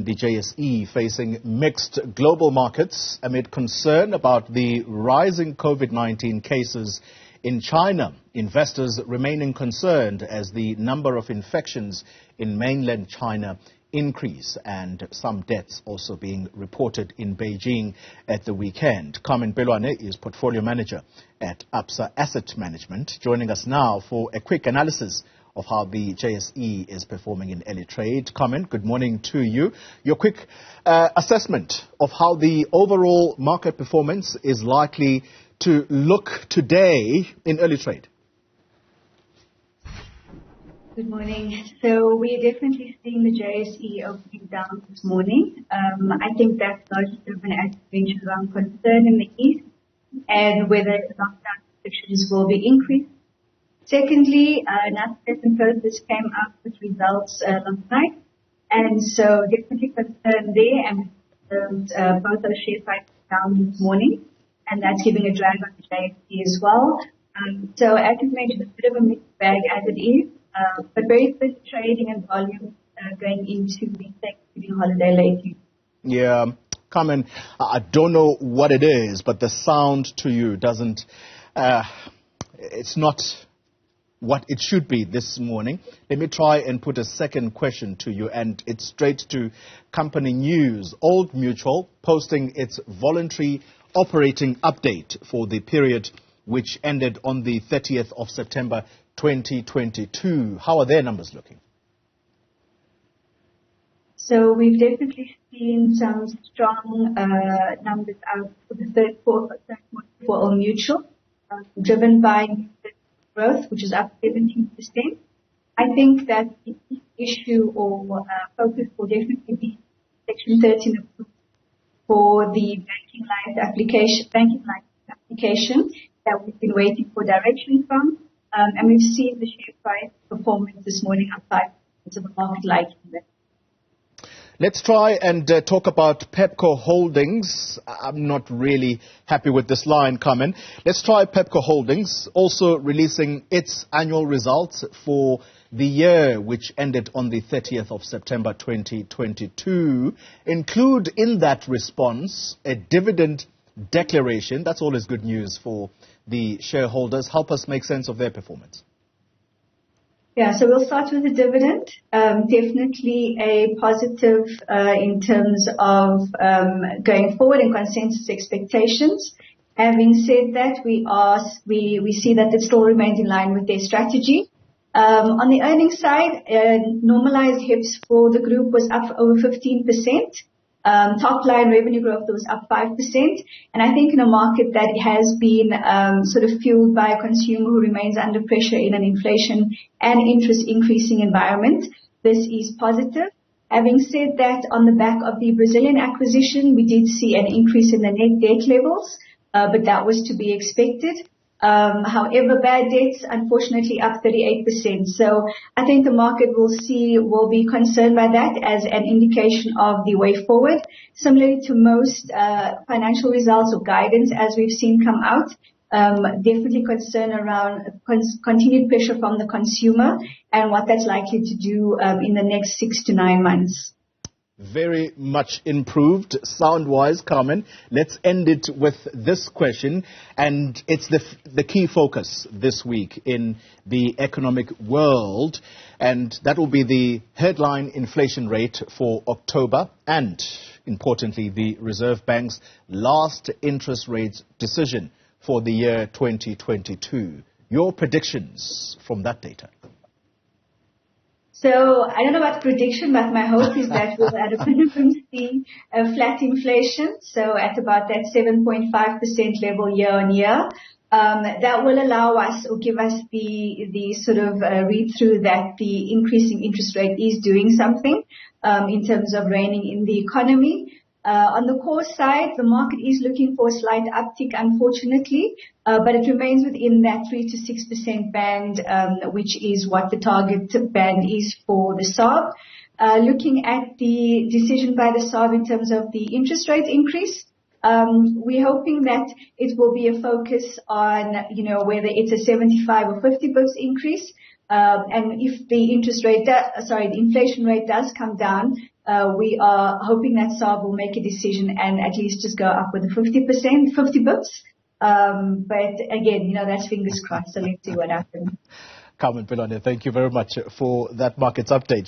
the JSE facing mixed global markets amid concern about the rising COVID-19 cases in China. Investors remaining concerned as the number of infections in mainland China increase and some deaths also being reported in Beijing at the weekend. Carmen Mpelwane is Portfolio Manager at Absa Asset Management, joining us now for a quick analysis of how the JSE is performing in early trade. Carmen, good morning to you. Your quick assessment of how the overall market performance is likely to look today in early trade. Good morning. So we're definitely seeing the JSE opening down this morning. I think that's largely driven, as mentioned, around concern in the East and whether lockdown restrictions will be increased. Secondly, Nasdaq and Pepco came up with results last night, and so definitely concern there, and both our share prices down this morning, and that's giving a drag on the JSE as well. So as you mentioned, a bit of a mixed bag as it is. But very good trading and volume going into the Thanksgiving holiday lately. Yeah, Carmen, I don't know what it is, but the sound to you doesn't, it's not what it should be this morning. Let me try and put a second question to you, and it's straight to company news. Old Mutual posting its voluntary operating update for the period which ended on the 30th of September 2022. How are their numbers looking? So we've definitely seen some strong numbers out for the third quarter for Old Mutual, driven by growth, which is up 17%. I think that the issue or focus will definitely be Section 13 for the banking license application that we've been waiting for direction from. And we've seen the share price performance this morning up 5%, so the market liking that. Let's try and talk about Pepco Holdings. I'm not really happy with this line, Carmen. Let's try Pepco Holdings, also releasing its annual results for the year which ended on the 30th of September 2022. Include in that response a dividend declaration. That's always good news for the shareholders. Help us make sense of their performance. Yeah, so we'll start with the dividend. Definitely a positive in terms of going forward and consensus expectations. Having said that, we see that it still remains in line with their strategy. On the earnings side, normalized HEPS for the group was up over 15%. Top line revenue growth was up 5%. And I think in a market that has been sort of fueled by a consumer who remains under pressure in an inflation and interest increasing environment, this is positive. Having said that, on the back of the Brazilian acquisition, we did see an increase in the net debt levels, but that was to be expected. However, bad debts, unfortunately, up 38%. So I think the market will be concerned by that as an indication of the way forward. Similarly to most financial results or guidance as we've seen come out, definitely concern around continued pressure from the consumer and what that's likely to do in the next 6 to 9 months. Very much improved sound-wise, Carmen. Let's end it with this question, and it's the key focus this week in the economic world, and that will be the headline inflation rate for October and, importantly, the Reserve Bank's last interest rate decision for the year 2022. Your predictions from that data? So I don't know about prediction, but my hope is that we'll at a minimum see a flat inflation, so at about that 7.5% level year on year. That will allow us or give us the sort of read through that the increasing interest rate is doing something in terms of reining in the economy. On the core side, the market is looking for a slight uptick, unfortunately, but it remains within that 3 to 6% band, which is what the target band is for the SARB. Looking at the decision by the SARB in terms of the interest rate increase, we're hoping that it will be a focus on, whether it's a 75 or 50 bips increase. And if the the inflation rate does come down, we are hoping that SARB will make a decision and at least just go up with the 50%, 50 bips. But again, that's fingers crossed. So let's see what happens. Carmen Mpelwane, thank you very much for that markets update.